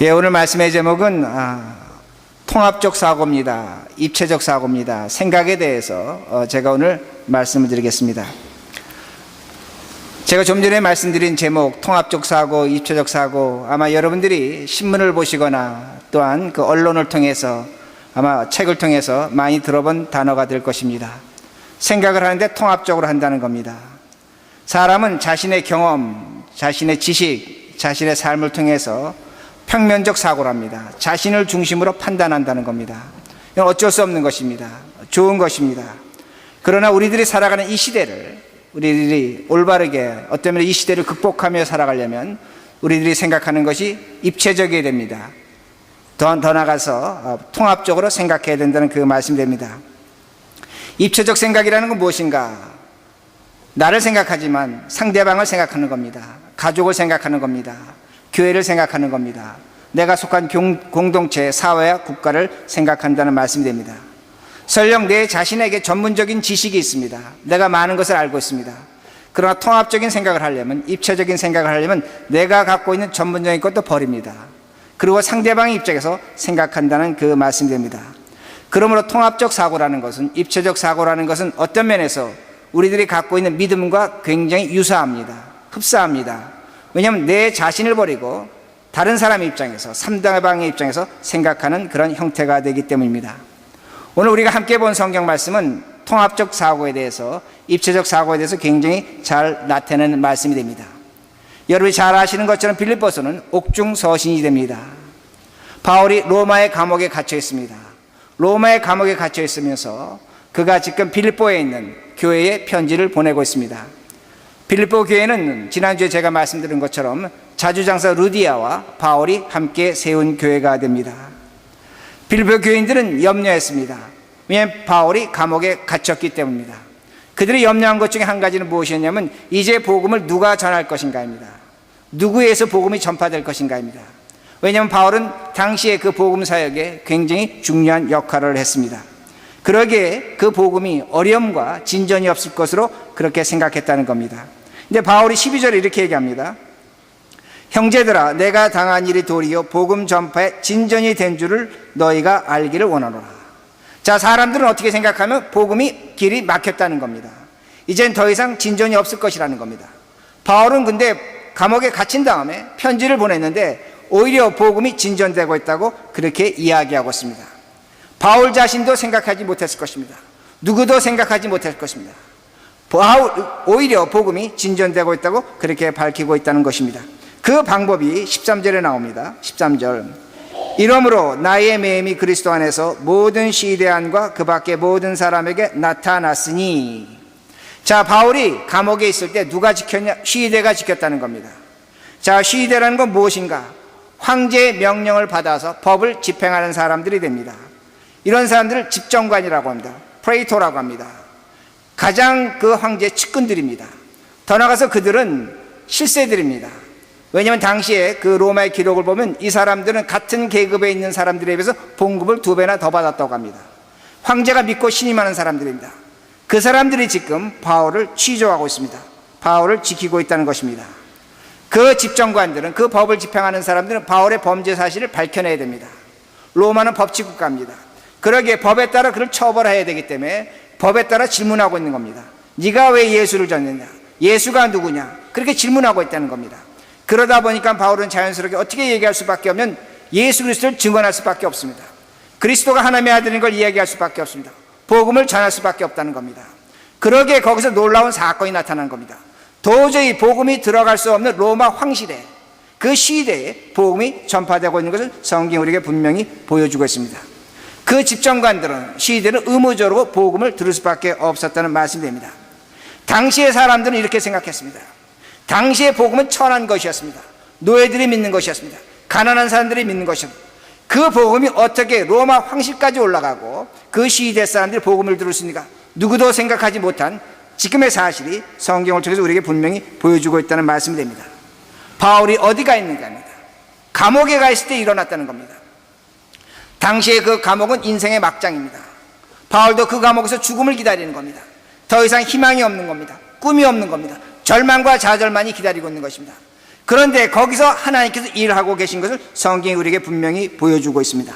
오늘 말씀의 제목은 통합적 사고입니다. 입체적 사고입니다. 생각에 대해서 제가 오늘 말씀을 드리겠습니다. 제가 좀 전에 말씀드린 제목 통합적 사고, 입체적 사고, 아마 여러분들이 신문을 보시거나 또한 그 언론을 통해서 아마 책을 통해서 많이 들어본 단어가 될 것입니다. 생각을 하는데 통합적으로 한다는 겁니다. 사람은 자신의 경험, 자신의 지식, 자신의 삶을 통해서 평면적 사고랍니다. 자신을 중심으로 판단한다는 겁니다. 이건 어쩔 수 없는 것입니다. 좋은 것입니다. 그러나 우리들이 살아가는 이 시대를 우리들이 올바르게 어쩌면 이 시대를 극복하며 살아가려면 우리들이 생각하는 것이 입체적이어야 됩니다. 더 나아가서 통합적으로 생각해야 된다는 그 말씀입니다. 입체적 생각이라는 건 무엇인가? 나를 생각하지만 상대방을 생각하는 겁니다. 가족을 생각하는 겁니다. 교회를 생각하는 겁니다. 내가 속한 공동체, 사회와 국가를 생각한다는 말씀이 됩니다. 설령 내 자신에게 전문적인 지식이 있습니다. 내가 많은 것을 알고 있습니다. 그러나 통합적인 생각을 하려면, 입체적인 생각을 하려면 내가 갖고 있는 전문적인 것도 버립니다. 그리고 상대방의 입장에서 생각한다는 그 말씀이 됩니다. 그러므로 통합적 사고라는 것은, 입체적 사고라는 것은 어떤 면에서 우리들이 갖고 있는 믿음과 굉장히 유사합니다. 흡사합니다. 왜냐하면 내 자신을 버리고 다른 사람의 입장에서, 상대방의 입장에서 생각하는 그런 형태가 되기 때문입니다. 오늘 우리가 함께 본 성경 말씀은 통합적 사고에 대해서, 입체적 사고에 대해서 굉장히 잘 나타내는 말씀이 됩니다. 여러분이 잘 아시는 것처럼 빌립보서는 옥중 서신이 됩니다. 바울이 로마의 감옥에 갇혀 있습니다. 로마의 감옥에 갇혀 있으면서 그가 지금 빌립보에 있는 교회에 편지를 보내고 있습니다. 빌립보 교회는 지난주에 제가 말씀드린 것처럼 자주장사 루디아와 바울이 함께 세운 교회가 됩니다. 빌립보 교인들은 염려했습니다. 왜냐하면 바울이 감옥에 갇혔기 때문입니다. 그들이 염려한 것 중에 한 가지는 무엇이었냐면 이제 복음을 누가 전할 것인가입니다. 누구에서 복음이 전파될 것인가입니다. 왜냐하면 바울은 당시에 그 복음 사역에 굉장히 중요한 역할을 했습니다. 그러기에 그 복음이 어려움과 진전이 없을 것으로 그렇게 생각했다는 겁니다. 근데 바울이 12절에 이렇게 얘기합니다. 형제들아, 내가 당한 일이 도리어 복음 전파에 진전이 된 줄을 너희가 알기를 원하노라. 자, 사람들은 어떻게 생각하면 복음이 길이 막혔다는 겁니다. 이젠 더 이상 진전이 없을 것이라는 겁니다. 바울은 근데 감옥에 갇힌 다음에 편지를 보냈는데 오히려 복음이 진전되고 있다고 그렇게 이야기하고 있습니다. 바울 자신도 생각하지 못했을 것입니다. 누구도 생각하지 못했을 것입니다. 오히려 복음이 진전되고 있다고 그렇게 밝히고 있다는 것입니다. 그 방법이 13절에 나옵니다. 13절. 이러므로 나의 매임이 그리스도 안에서 모든 시대안과 그 밖의 모든 사람에게 나타났으니. 자, 바울이 감옥에 있을 때 누가 지켰냐? 시대가 지켰다는 겁니다. 자, 시대라는 건 무엇인가? 황제의 명령을 받아서 법을 집행하는 사람들이 됩니다. 이런 사람들을 집정관이라고 합니다. 프레이토라고 합니다. 가장 그 황제의 측근들입니다. 더 나아가서 그들은 실세들입니다. 왜냐하면 당시에 그 로마의 기록을 보면 이 사람들은 같은 계급에 있는 사람들에 비해서 봉급을 2배나 더 받았다고 합니다. 황제가 믿고 신임하는 사람들입니다. 그 사람들이 지금 바울을 취조하고 있습니다. 바울을 지키고 있다는 것입니다. 그 집정관들은, 그 법을 집행하는 사람들은 바울의 범죄 사실을 밝혀내야 됩니다. 로마는 법치국가입니다. 그러기에 법에 따라 그를 처벌해야 되기 때문에 법에 따라 질문하고 있는 겁니다. 네가 왜 예수를 전했냐? 예수가 누구냐? 그렇게 질문하고 있다는 겁니다. 그러다 보니까 바울은 자연스럽게 어떻게 얘기할 수밖에 없냐면 예수 그리스도를 증언할 수밖에 없습니다. 그리스도가 하나님의 아들인 걸 이야기할 수밖에 없습니다. 복음을 전할 수밖에 없다는 겁니다. 그러기에 거기서 놀라운 사건이 나타난 겁니다. 도저히 복음이 들어갈 수 없는 로마 황실에, 그 시대에 복음이 전파되고 있는 것을 성경이 우리에게 분명히 보여주고 있습니다. 그 집정관들은, 시대는 의무적으로 복음을 들을 수밖에 없었다는 말씀이 됩니다. 당시의 사람들은 이렇게 생각했습니다. 당시의 복음은 천한 것이었습니다. 노예들이 믿는 것이었습니다. 가난한 사람들이 믿는 것이었습니다. 그 복음이 어떻게 로마 황실까지 올라가고 그 시대 사람들이 복음을 들을 수 있는가? 누구도 생각하지 못한 지금의 사실이 성경을 통해서 우리에게 분명히 보여주고 있다는 말씀이 됩니다. 바울이 어디가 있는가 합니다. 감옥에 가 있을 때 일어났다는 겁니다. 당시에 그 감옥은 인생의 막장입니다. 바울도 그 감옥에서 죽음을 기다리는 겁니다. 더 이상 희망이 없는 겁니다. 꿈이 없는 겁니다. 절망과 좌절만이 기다리고 있는 것입니다. 그런데 거기서 하나님께서 일하고 계신 것을 성경이 우리에게 분명히 보여주고 있습니다.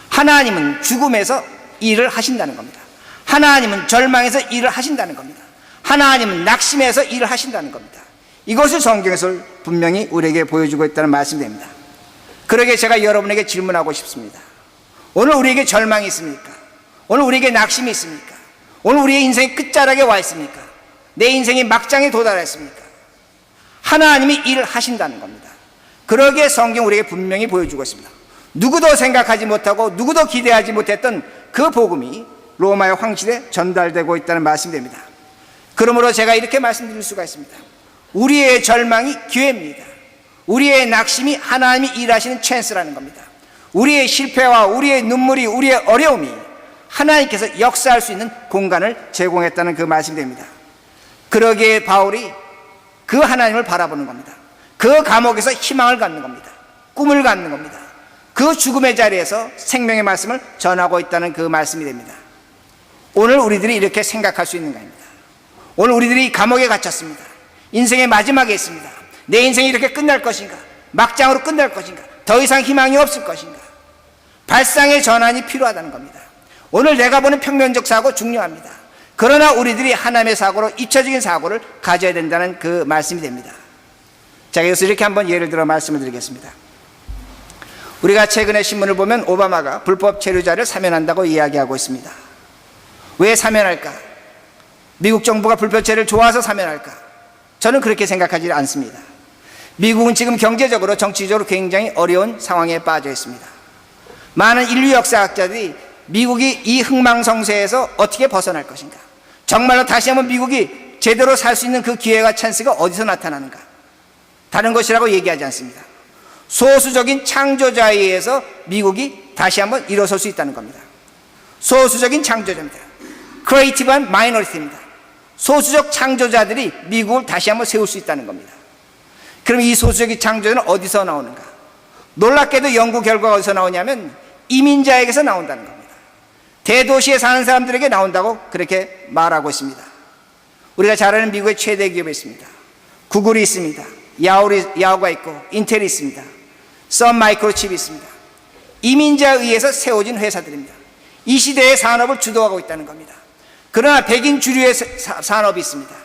하나님은 죽음에서 일을 하신다는 겁니다. 하나님은 절망에서 일을 하신다는 겁니다. 하나님은 낙심에서 일을 하신다는 겁니다. 이것을 성경에서 분명히 우리에게 보여주고 있다는 말씀이 됩니다. 그러게 제가 여러분에게 질문하고 싶습니다. 오늘 우리에게 절망이 있습니까? 오늘 우리에게 낙심이 있습니까? 오늘 우리의 인생이 끝자락에 와 있습니까? 내 인생이 막장에 도달했습니까? 하나님이 일을 하신다는 겁니다. 그러기에 성경 우리에게 분명히 보여주고 있습니다. 누구도 생각하지 못하고 누구도 기대하지 못했던 그 복음이 로마의 황실에 전달되고 있다는 말씀이 됩니다. 그러므로 제가 이렇게 말씀드릴 수가 있습니다. 우리의 절망이 기회입니다. 우리의 낙심이 하나님이 일하시는 찬스라는 겁니다. 우리의 실패와 우리의 눈물이, 우리의 어려움이 하나님께서 역사할 수 있는 공간을 제공했다는 그 말씀이 됩니다. 그러기에 바울이 그 하나님을 바라보는 겁니다. 그 감옥에서 희망을 갖는 겁니다. 꿈을 갖는 겁니다. 그 죽음의 자리에서 생명의 말씀을 전하고 있다는 그 말씀이 됩니다. 오늘 우리들이 이렇게 생각할 수 있는 것입니다. 오늘 우리들이 감옥에 갇혔습니다. 인생의 마지막에 있습니다. 내 인생이 이렇게 끝날 것인가? 막장으로 끝날 것인가? 더 이상 희망이 없을 것인가? 발상의 전환이 필요하다는 겁니다. 오늘 내가 보는 평면적 사고 중요합니다. 그러나 우리들이 하나님의 사고로 입체적인 사고를 가져야 된다는 그 말씀이 됩니다. 자, 그래서 이렇게 한번 예를 들어 말씀을 드리겠습니다. 우리가 최근에 신문을 보면 오바마가 불법 체류자를 사면한다고 이야기하고 있습니다. 왜 사면할까? 미국 정부가 불법 체류를 좋아서 사면할까? 저는 그렇게 생각하지 않습니다. 미국은 지금 경제적으로 정치적으로 굉장히 어려운 상황에 빠져 있습니다. 많은 인류 역사학자들이 미국이 이 흥망성쇠에서 어떻게 벗어날 것인가, 정말로 다시 한번 미국이 제대로 살 수 있는 그 기회가 찬스가 어디서 나타나는가, 다른 것이라고 얘기하지 않습니다. 소수적인 창조자에 의해서 미국이 다시 한번 일어설 수 있다는 겁니다. 소수적인 창조자입니다. 크리에이티브한 마이너리티입니다. 소수적 창조자들이 미국을 다시 한번 세울 수 있다는 겁니다. 그럼 이 소수적인 창조자는 어디서 나오는가? 놀랍게도 연구 결과가 어디서 나오냐면 이민자에게서 나온다는 겁니다. 대도시에 사는 사람들에게 나온다고 그렇게 말하고 있습니다. 우리가 잘 아는 미국의 최대 기업이 있습니다. 구글이 있습니다. 야후가 있고 인텔이 있습니다. 선 마이크로칩이 있습니다. 이민자에 의해서 세워진 회사들입니다. 이 시대의 산업을 주도하고 있다는 겁니다. 그러나 백인 주류의 산업이 있습니다.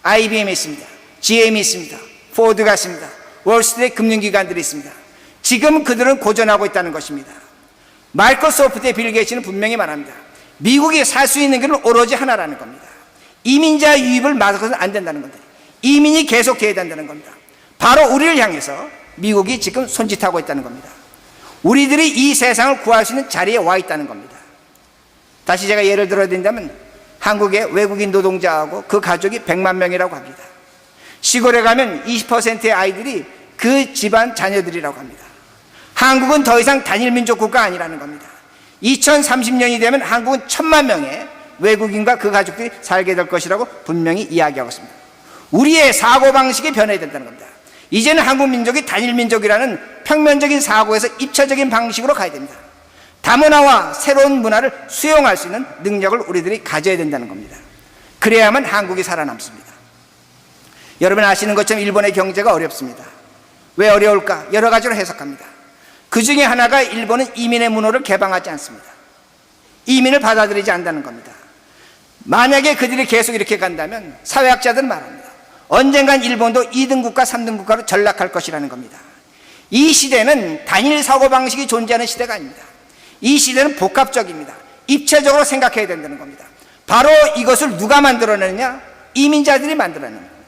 IBM이 있습니다. GM이 있습니다. 포드가 있습니다. 월스트리트 금융기관들이 있습니다. 지금 그들은 고전하고 있다는 것입니다. 마이크로소프트의 빌 게이츠는 분명히 말합니다. 미국이 살 수 있는 길은 오로지 하나라는 겁니다. 이민자 유입을 막아서는 안 된다는 겁니다. 이민이 계속돼야 된다는 겁니다. 바로 우리를 향해서 미국이 지금 손짓하고 있다는 겁니다. 우리들이 이 세상을 구할 수 있는 자리에 와 있다는 겁니다. 다시 제가 예를 들어야 된다면 한국의 외국인 노동자하고 그 가족이 100만 명이라고 합니다. 시골에 가면 20%의 아이들이 그 집안 자녀들이라고 합니다. 한국은 더 이상 단일민족 국가 아니라는 겁니다. 2030년이 되면 한국은 1000만 명의 외국인과 그 가족들이 살게 될 것이라고 분명히 이야기하고 있습니다. 우리의 사고방식이 변해야 된다는 겁니다. 이제는 한국 민족이 단일민족이라는 평면적인 사고에서 입체적인 방식으로 가야 됩니다. 다문화와 새로운 문화를 수용할 수 있는 능력을 우리들이 가져야 된다는 겁니다. 그래야만 한국이 살아남습니다. 여러분 아시는 것처럼 일본의 경제가 어렵습니다. 왜 어려울까? 여러 가지로 해석합니다. 그 중에 하나가 일본은 이민의 문호를 개방하지 않습니다. 이민을 받아들이지 않는다는 겁니다. 만약에 그들이 계속 이렇게 간다면 사회학자들은 말합니다. 언젠간 일본도 2등 국가, 3등 국가로 전락할 것이라는 겁니다. 이 시대는 단일 사고방식이 존재하는 시대가 아닙니다. 이 시대는 복합적입니다. 입체적으로 생각해야 된다는 겁니다. 바로 이것을 누가 만들어내느냐? 이민자들이 만들어내는 겁니다.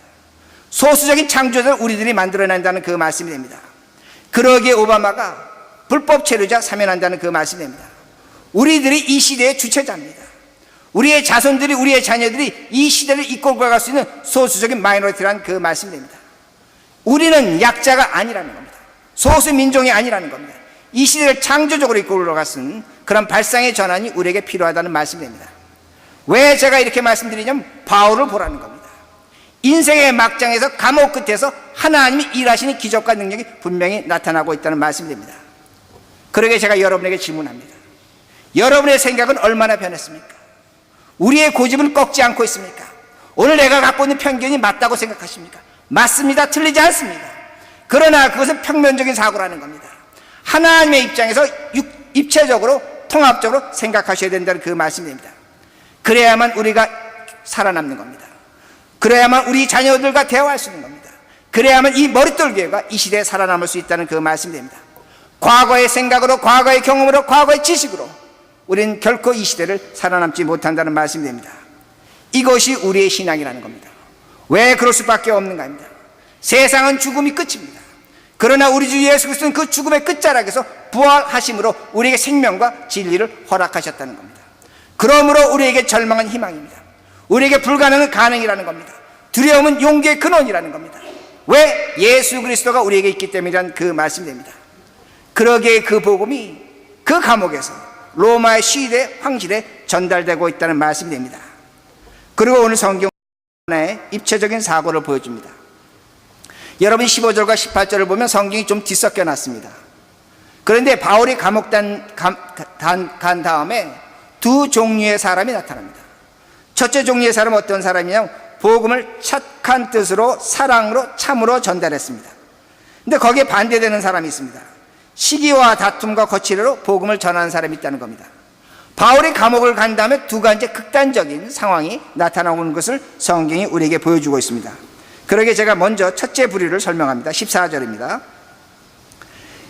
소수적인 창조자를 우리들이 만들어낸다는 그 말씀이 됩니다. 그러기에 오바마가 불법 체류자 사면한다는 그 말씀이 됩니다. 우리들이 이 시대의 주체자입니다. 우리의 자손들이, 우리의 자녀들이 이 시대를 이끌고 갈 수 있는 소수적인 마이너리티라는 그 말씀이 됩니다. 우리는 약자가 아니라는 겁니다. 소수 민족이 아니라는 겁니다. 이 시대를 창조적으로 이끌고 갈 수 있는 그런 발상의 전환이 우리에게 필요하다는 말씀이 됩니다. 왜 제가 이렇게 말씀드리냐면 바울을 보라는 겁니다. 인생의 막장에서 감옥 끝에서 하나님이 일하시는 기적과 능력이 분명히 나타나고 있다는 말씀이 됩니다. 그러게 제가 여러분에게 질문합니다. 여러분의 생각은 얼마나 변했습니까? 우리의 고집은 꺾지 않고 있습니까? 오늘 내가 갖고 있는 편견이 맞다고 생각하십니까? 맞습니다. 틀리지 않습니다. 그러나 그것은 평면적인 사고라는 겁니다. 하나님의 입장에서 입체적으로 통합적으로 생각하셔야 된다는 그 말씀입니다. 그래야만 우리가 살아남는 겁니다. 그래야만 우리 자녀들과 대화할 수 있는 겁니다. 그래야만 이 머릿돌 교회가 이 시대에 살아남을 수 있다는 그 말씀입니다. 과거의 생각으로, 과거의 경험으로, 과거의 지식으로 우리는 결코 이 시대를 살아남지 못한다는 말씀입니다. 이것이 우리의 신앙이라는 겁니다. 왜 그럴 수밖에 없는가 합니다. 세상은 죽음이 끝입니다. 그러나 우리 주 예수 그리스도는 그 죽음의 끝자락에서 부활하심으로 우리에게 생명과 진리를 허락하셨다는 겁니다. 그러므로 우리에게 절망은 희망입니다. 우리에게 불가능은 가능이라는 겁니다. 두려움은 용기의 근원이라는 겁니다. 왜? 예수 그리스도가 우리에게 있기 때문이라는 그 말씀입니다. 그러기에 그 복음이 그 감옥에서 로마의 시대 황실에 전달되고 있다는 말씀이 됩니다. 그리고 오늘 성경의 입체적인 사고를 보여줍니다. 여러분 15절과 18절을 보면 성경이 좀 뒤섞여 놨습니다. 그런데 바울이 감옥 간 다음에 두 종류의 사람이 나타납니다. 첫째 종류의 사람은 어떤 사람이냐면 복음을 착한 뜻으로 사랑으로 참으로 전달했습니다. 근데 거기에 반대되는 사람이 있습니다. 시기와 다툼과 거칠어로 복음을 전하는 사람이 있다는 겁니다. 바울이 감옥을 간 다음에 두 가지 극단적인 상황이 나타나는 것을 성경이 우리에게 보여주고 있습니다. 그러기에 제가 먼저 첫째 부류를 설명합니다. 14절입니다.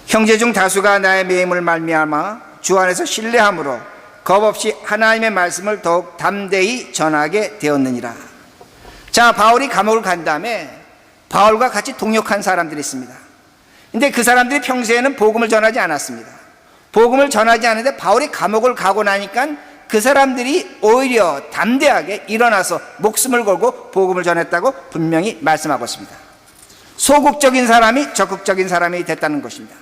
형제 중 다수가 나의 매임을 말미암아 주 안에서 신뢰함으로 겁없이 하나님의 말씀을 더욱 담대히 전하게 되었느니라. 자, 바울이 감옥을 간 다음에 바울과 같이 동역한 사람들이 있습니다. 근데 그 사람들이 평소에는 복음을 전하지 않았습니다. 복음을 전하지 않는데 바울이 감옥을 가고 나니까 그 사람들이 오히려 담대하게 일어나서 목숨을 걸고 복음을 전했다고 분명히 말씀하고 있습니다. 소극적인 사람이 적극적인 사람이 됐다는 것입니다.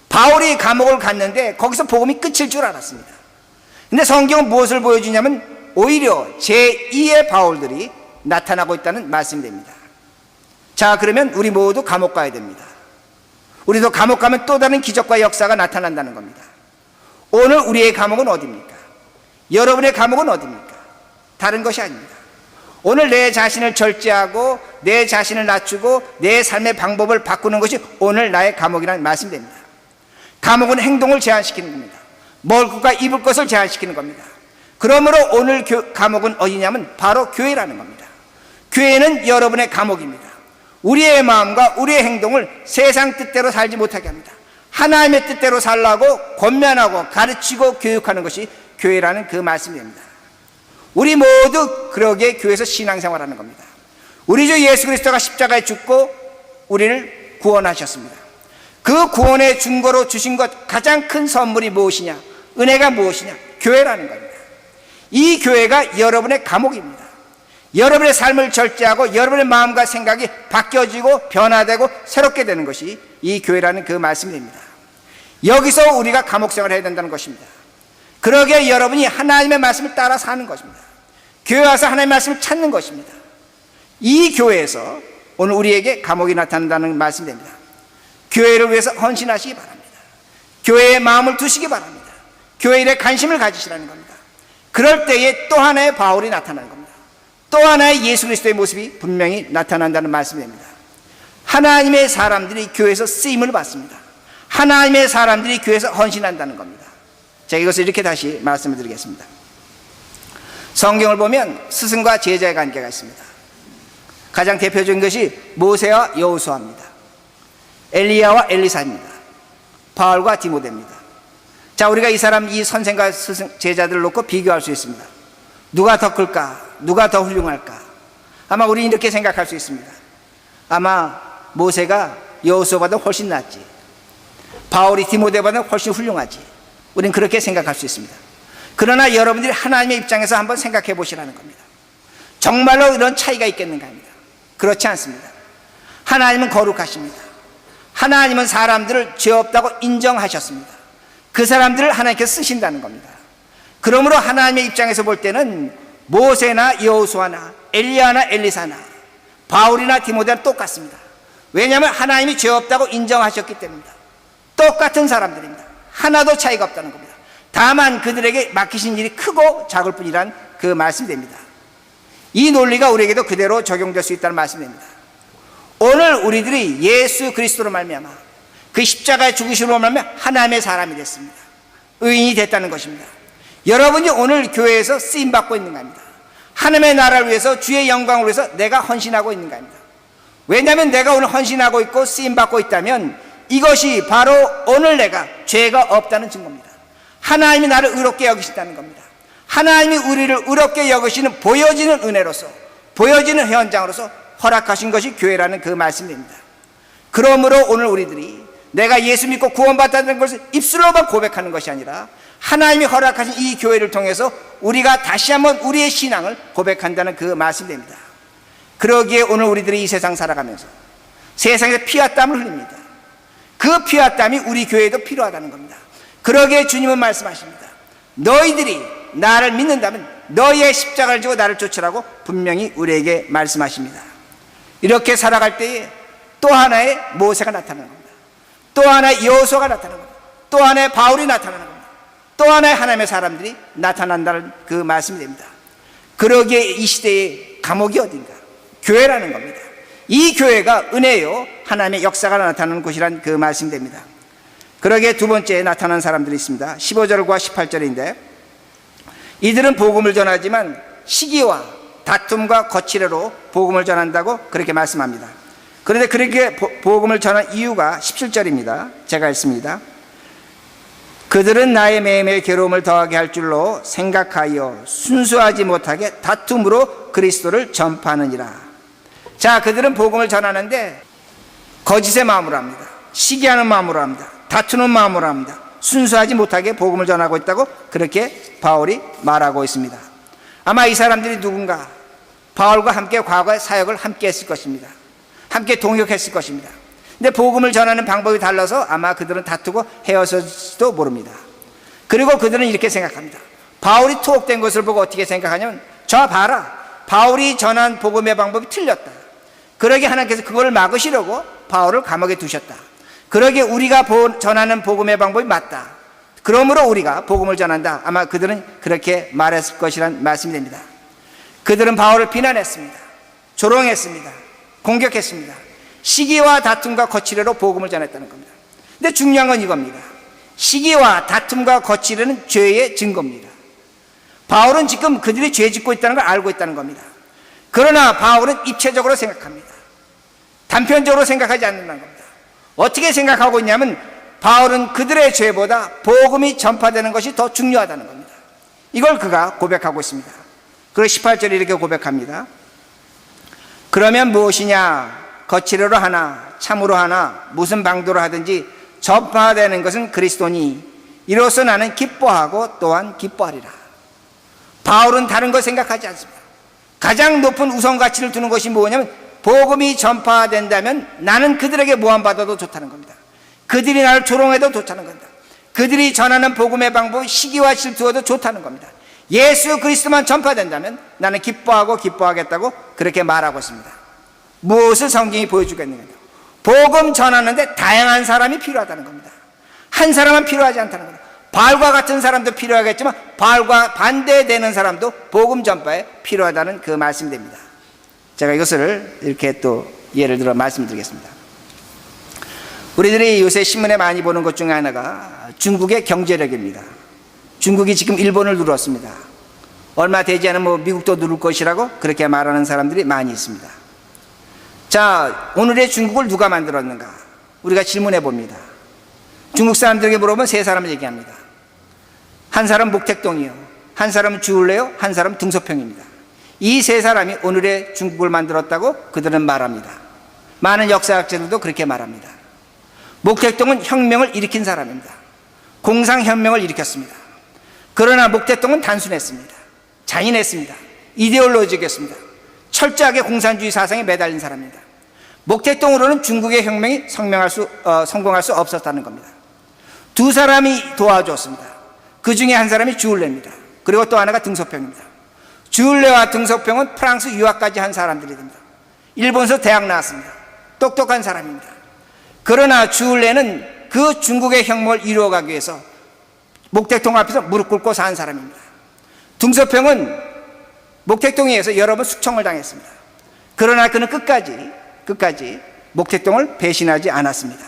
바울이 감옥을 갔는데 거기서 복음이 끝일 줄 알았습니다. 근데 성경은 무엇을 보여주냐면 오히려 제2의 바울들이 나타나고 있다는 말씀이 됩니다. 자, 그러면 우리 모두 감옥 가야 됩니다. 우리도 감옥 가면 또 다른 기적과 역사가 나타난다는 겁니다. 오늘 우리의 감옥은 어디입니까? 여러분의 감옥은 어디입니까? 다른 것이 아닙니다. 오늘 내 자신을 절제하고 내 자신을 낮추고 내 삶의 방법을 바꾸는 것이 오늘 나의 감옥이라는 말씀이 됩니다. 감옥은 행동을 제한시키는 겁니다. 먹을 것과 입을 것을 제한시키는 겁니다. 그러므로 오늘 감옥은 어디냐면 바로 교회라는 겁니다. 교회는 여러분의 감옥입니다. 우리의 마음과 우리의 행동을 세상 뜻대로 살지 못하게 합니다. 하나님의 뜻대로 살라고 권면하고 가르치고 교육하는 것이 교회라는 그 말씀입니다. 우리 모두 그러기에 교회에서 신앙생활하는 겁니다. 우리 주 예수 그리스도가 십자가에 죽고 우리를 구원하셨습니다. 그 구원의 증거로 주신 것 가장 큰 선물이 무엇이냐? 은혜가 무엇이냐? 교회라는 겁니다. 이 교회가 여러분의 감옥입니다. 여러분의 삶을 절제하고 여러분의 마음과 생각이 바뀌어지고 변화되고 새롭게 되는 것이 이 교회라는 그 말씀입니다. 여기서 우리가 감옥 생활을 해야 된다는 것입니다. 그러기에 여러분이 하나님의 말씀을 따라 사는 것입니다. 교회 와서 하나님의 말씀을 찾는 것입니다. 이 교회에서 오늘 우리에게 감옥이 나타난다는 말씀이 됩니다. 교회를 위해서 헌신하시기 바랍니다. 교회에 마음을 두시기 바랍니다. 교회 일에 관심을 가지시라는 겁니다. 그럴 때에 또 하나의 바울이 나타나는 겁니다. 또 하나의 예수 그리스도의 모습이 분명히 나타난다는 말씀입니다. 하나님의 사람들이 교회에서 쓰임을 받습니다. 하나님의 사람들이 교회에서 헌신한다는 겁니다. 제가 이것을 이렇게 다시 말씀을 드리겠습니다. 성경을 보면 스승과 제자의 관계가 있습니다. 가장 대표적인 것이 모세와 여호수아입니다. 엘리야와 엘리사입니다. 바울과 디모데입니다. 자, 우리가 이 선생과 스승, 제자들을 놓고 비교할 수 있습니다. 누가 더 클까? 누가 더 훌륭할까? 아마 우리는 이렇게 생각할 수 있습니다. 아마 모세가 여호수아보다 훨씬 낫지. 바울이 디모데보다 훨씬 훌륭하지. 우리는 그렇게 생각할 수 있습니다. 그러나 여러분들이 하나님의 입장에서 한번 생각해 보시라는 겁니다. 정말로 이런 차이가 있겠는가 합니다. 그렇지 않습니다. 하나님은 거룩하십니다. 하나님은 사람들을 죄 없다고 인정하셨습니다. 그 사람들을 하나님께서 쓰신다는 겁니다. 그러므로 하나님의 입장에서 볼 때는 모세나 여호수아나 엘리야나 엘리사나 바울이나 디모데나 똑같습니다. 왜냐하면 하나님이 죄 없다고 인정하셨기 때문입니다. 똑같은 사람들입니다. 하나도 차이가 없다는 겁니다. 다만 그들에게 맡기신 일이 크고 작을 뿐이란 그 말씀이 됩니다. 이 논리가 우리에게도 그대로 적용될 수 있다는 말씀입니다. 오늘 우리들이 예수 그리스도로 말미암아 그 십자가의 죽으심으로 말미암아 하나님의 사람이 됐습니다. 의인이 됐다는 것입니다. 여러분이 오늘 교회에서 쓰임받고 있는가 합니다. 하나님의 나라를 위해서 주의 영광을 위해서 내가 헌신하고 있는가 합니다. 왜냐하면 내가 오늘 헌신하고 있고 쓰임받고 있다면 이것이 바로 오늘 내가 죄가 없다는 증거입니다. 하나님이 나를 의롭게 여기신다는 겁니다. 하나님이 우리를 의롭게 여기시는 보여지는 은혜로서, 보여지는 현장으로서 허락하신 것이 교회라는 그 말씀입니다. 그러므로 오늘 우리들이 내가 예수 믿고 구원받았다는 것을 입술로만 고백하는 것이 아니라 하나님이 허락하신 이 교회를 통해서 우리가 다시 한번 우리의 신앙을 고백한다는 그 말씀입니다. 그러기에 오늘 우리들이 이 세상 살아가면서 세상에서 피와 땀을 흘립니다. 그 피와 땀이 우리 교회에도 필요하다는 겁니다. 그러기에 주님은 말씀하십니다. 너희들이 나를 믿는다면 너희의 십자가를 지고 나를 쫓으라고 분명히 우리에게 말씀하십니다. 이렇게 살아갈 때에 또 하나의 모세가 나타나는 겁니다. 또 하나의 여호수아가 나타나는 겁니다. 또 하나의 바울이 나타나는 겁니다. 또 하나의 하나님의 사람들이 나타난다는 그 말씀이 됩니다. 그러기에 이 시대의 감옥이 어딘가? 교회라는 겁니다. 이 교회가 은혜요 하나님의 역사가 나타나는 곳이란 그 말씀이 됩니다. 그러기에 두 번째 나타난 사람들이 있습니다. 15절과 18절인데 이들은 복음을 전하지만 시기와 다툼과 거칠애로 복음을 전한다고 그렇게 말씀합니다. 그런데 그렇게 복음을 전한 이유가 17절입니다. 제가 읽습니다. 그들은 나의 매일매일 괴로움을 더하게 할 줄로 생각하여 순수하지 못하게 다툼으로 그리스도를 전파하느니라. 자, 그들은 복음을 전하는데 거짓의 마음으로 합니다. 시기하는 마음으로 합니다. 다투는 마음으로 합니다. 순수하지 못하게 복음을 전하고 있다고 그렇게 바울이 말하고 있습니다. 아마 이 사람들이 누군가 바울과 함께 과거의 사역을 함께 했을 것입니다. 함께 동역했을 것입니다. 근데 복음을 전하는 방법이 달라서 아마 그들은 다투고 헤어졌을지도 모릅니다. 그리고 그들은 이렇게 생각합니다. 바울이 투옥된 것을 보고 어떻게 생각하냐면 저 봐라, 바울이 전한 복음의 방법이 틀렸다. 그러게 하나님께서 그걸 막으시려고 바울을 감옥에 두셨다. 그러게 우리가 전하는 복음의 방법이 맞다. 그러므로 우리가 복음을 전한다. 아마 그들은 그렇게 말했을 것이란 말씀이 됩니다. 그들은 바울을 비난했습니다. 조롱했습니다. 공격했습니다. 시기와 다툼과 거칠애로 복음을 전했다는 겁니다. 근데 중요한 건 이겁니다. 시기와 다툼과 거칠애는 죄의 증거입니다. 바울은 지금 그들이 죄 짓고 있다는 걸 알고 있다는 겁니다. 그러나 바울은 입체적으로 생각합니다. 단편적으로 생각하지 않는다는 겁니다. 어떻게 생각하고 있냐면 바울은 그들의 죄보다 복음이 전파되는 것이 더 중요하다는 겁니다. 이걸 그가 고백하고 있습니다. 그리고 18절에 이렇게 고백합니다. 그러면 무엇이냐? 거칠애로 하나 참으로 하나 무슨 방도로 하든지 전파되는 것은 그리스도니 이로써 나는 기뻐하고 또한 기뻐하리라. 바울은 다른 걸 생각하지 않습니다. 가장 높은 우선 가치를 두는 것이 뭐냐면 복음이 전파된다면 나는 그들에게 모함받아도 좋다는 겁니다. 그들이 나를 조롱해도 좋다는 겁니다. 그들이 전하는 복음의 방법이 시기와 질투어도 좋다는 겁니다. 예수 그리스도만 전파된다면 나는 기뻐하고 기뻐하겠다고 그렇게 말하고 있습니다. 무엇을 성경이 보여주겠느냐? 복음 전하는데 다양한 사람이 필요하다는 겁니다. 한 사람은 필요하지 않다는 겁니다. 바울과 같은 사람도 필요하겠지만 바울과 반대되는 사람도 복음 전파에 필요하다는 그 말씀이 됩니다. 제가 이것을 이렇게 또 예를 들어 말씀드리겠습니다. 우리들이 요새 신문에 많이 보는 것 중에 하나가 중국의 경제력입니다. 중국이 지금 일본을 누렸습니다. 얼마 되지 않으면 미국도 누를 것이라고 그렇게 말하는 사람들이 많이 있습니다. 자, 오늘의 중국을 누가 만들었는가? 우리가 질문해 봅니다. 중국 사람들에게 물어보면 세 사람을 얘기합니다. 한 사람은 목택동이요, 한 사람은 주울레요, 한 사람은 등소평입니다. 이 세 사람이 오늘의 중국을 만들었다고 그들은 말합니다. 많은 역사학자들도 그렇게 말합니다. 목택동은 혁명을 일으킨 사람입니다. 공상혁명을 일으켰습니다. 그러나 목택동은 단순했습니다. 잔인했습니다. 이데올로직이었습니다. 철저하게 공산주의 사상에 매달린 사람입니다. 목택동으로는 중국의 혁명이 성공할 수 없었다는 겁니다. 두 사람이 도와줬습니다. 그 중에 한 사람이 주울레입니다. 그리고 또 하나가 등소평입니다. 주울레와 등소평은 프랑스 유학까지 한 사람들이 됩니다. 일본에서 대학 나왔습니다. 똑똑한 사람입니다. 그러나 주울레는 그 중국의 혁명을 이루어가기 위해서 목택동 앞에서 무릎 꿇고 산 사람입니다. 등소평은 목택동에 의해서 여러 번 숙청을 당했습니다. 그러나 그는 끝까지 목택동을 배신하지 않았습니다.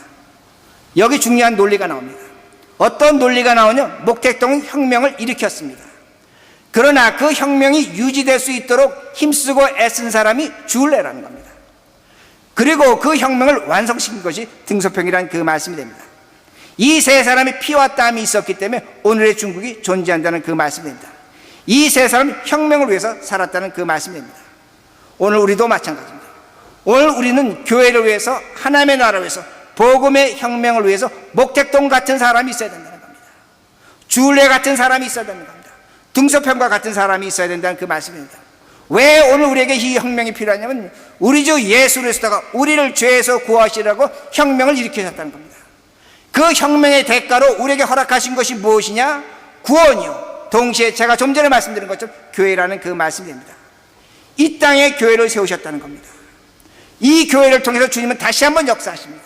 여기 중요한 논리가 나옵니다. 어떤 논리가 나오냐? 목택동은 혁명을 일으켰습니다. 그러나 그 혁명이 유지될 수 있도록 힘쓰고 애쓴 사람이 주울레라는 겁니다. 그리고 그 혁명을 완성시킨 것이 등소평이라는 그 말씀이 됩니다. 이 세 사람의 피와 땀이 있었기 때문에 오늘의 중국이 존재한다는 그 말씀이 됩니다. 이 세 사람이 혁명을 위해서 살았다는 그 말씀이 됩니다. 오늘 우리도 마찬가지입니다. 오늘 우리는 교회를 위해서, 하나님의 나라를 위해서, 복음의 혁명을 위해서 목택동 같은 사람이 있어야 된다는 겁니다. 주울레 같은 사람이 있어야 된다는 겁니다. 등소평과 같은 사람이 있어야 된다는 그 말씀입니다. 왜 오늘 우리에게 이 혁명이 필요하냐면 우리 주 예수 그리스도가 우리를 죄에서 구하시라고 혁명을 일으키셨다는 겁니다. 그 혁명의 대가로 우리에게 허락하신 것이 무엇이냐? 구원이요. 동시에 제가 좀 전에 말씀드린 것처럼 교회라는 그 말씀입니다. 이 땅에 교회를 세우셨다는 겁니다. 이 교회를 통해서 주님은 다시 한번 역사하십니다.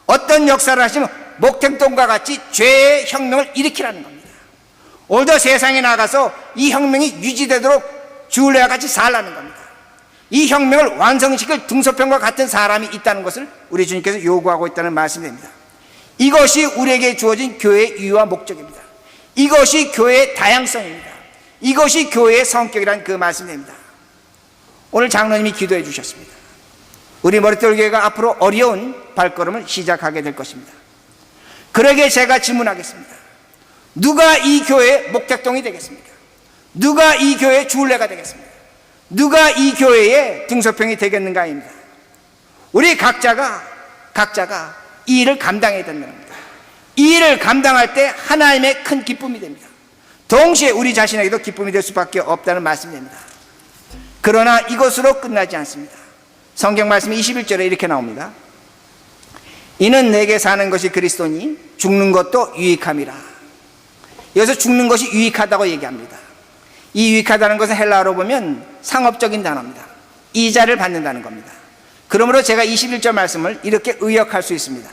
어떤 역사를 하시면 목택동과 같이 죄의 혁명을 일으키라는 겁니다. 오늘도 세상에 나가서 이 혁명이 유지되도록 주울레와 같이 살라는 겁니다. 이 혁명을 완성시킬 등소평과 같은 사람이 있다는 것을 우리 주님께서 요구하고 있다는 말씀입니다. 이것이 우리에게 주어진 교회의 이유와 목적입니다. 이것이 교회의 다양성입니다. 이것이 교회의 성격이라는 그 말씀입니다. 오늘 장로님이 기도해 주셨습니다. 우리 머릿돌 교회가 앞으로 어려운 발걸음을 시작하게 될 것입니다. 그러게 제가 질문하겠습니다. 누가 이 교회의 목택동이 되겠습니까? 누가 이 교회의 주울레가 되겠습니까? 누가 이 교회의 등소평이 되겠는가입니다. 우리 각자가 이 일을 감당해야 된다는 겁니다. 이 일을 감당할 때 하나님의 큰 기쁨이 됩니다. 동시에 우리 자신에게도 기쁨이 될 수밖에 없다는 말씀입니다. 그러나 이것으로 끝나지 않습니다. 성경 말씀 21절에 이렇게 나옵니다. 이는 내게 사는 것이 그리스도니 죽는 것도 유익함이라. 여기서 죽는 것이 유익하다고 얘기합니다. 이 유익하다는 것은 헬라어로 보면 상업적인 단어입니다. 이자를 받는다는 겁니다. 그러므로 제가 21절 말씀을 이렇게 의역할 수 있습니다.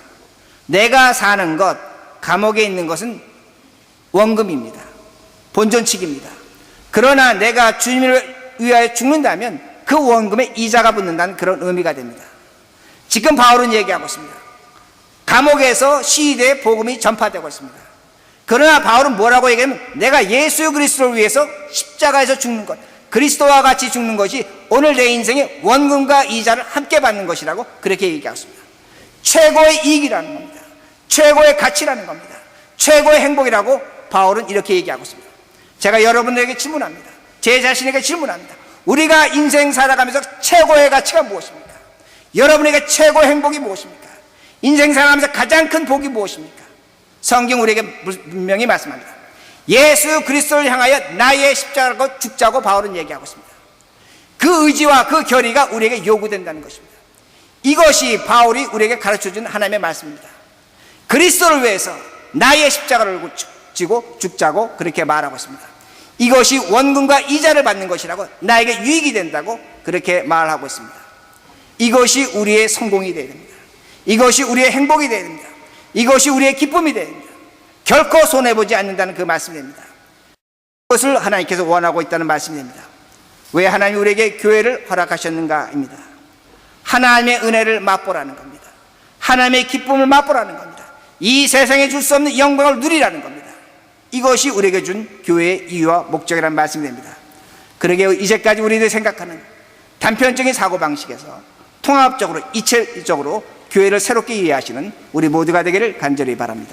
내가 사는 것, 감옥에 있는 것은 원금입니다. 본전치기입니다. 그러나 내가 주님을 위하여 죽는다면 그 원금에 이자가 붙는다는 그런 의미가 됩니다. 지금 바울은 얘기하고 있습니다. 감옥에서 시대의 복음이 전파되고 있습니다. 그러나 바울은 뭐라고 얘기하면 내가 예수 그리스도를 위해서 십자가에서 죽는 것, 그리스도와 같이 죽는 것이 오늘 내 인생의 원금과 이자를 함께 받는 것이라고 그렇게 얘기하고 있습니다. 최고의 이익이라는 겁니다. 최고의 가치라는 겁니다. 최고의 행복이라고 바울은 이렇게 얘기하고 있습니다. 제가 여러분들에게 질문합니다. 제 자신에게 질문합니다. 우리가 인생 살아가면서 최고의 가치가 무엇입니까? 여러분에게 최고의 행복이 무엇입니까? 인생 살아가면서 가장 큰 복이 무엇입니까? 성경 우리에게 분명히 말씀합니다. 예수 그리스도를 향하여 나의 십자가로 죽자고 바울은 얘기하고 있습니다. 그 의지와 그 결의가 우리에게 요구된다는 것입니다. 이것이 바울이 우리에게 가르쳐준 하나님의 말씀입니다. 그리스도를 위해서 나의 십자가를 지고 죽자고 그렇게 말하고 있습니다. 이것이 원금과 이자를 받는 것이라고, 나에게 유익이 된다고 그렇게 말하고 있습니다. 이것이 우리의 성공이 되어야 됩니다. 이것이 우리의 행복이 되어야 됩니다. 이것이 우리의 기쁨이 되어야 됩니다. 결코 손해보지 않는다는 그 말씀입니다. 그것을 하나님께서 원하고 있다는 말씀입니다. 왜 하나님이 우리에게 교회를 허락하셨는가입니다. 하나님의 은혜를 맛보라는 겁니다. 하나님의 기쁨을 맛보라는 겁니다. 이 세상에 줄 수 없는 영광을 누리라는 겁니다. 이것이 우리에게 준 교회의 이유와 목적이라는 말씀이 됩니다. 그러게 이제까지 우리들이 생각하는 단편적인 사고방식에서 통합적으로, 이체적으로 교회를 새롭게 이해하시는 우리 모두가 되기를 간절히 바랍니다.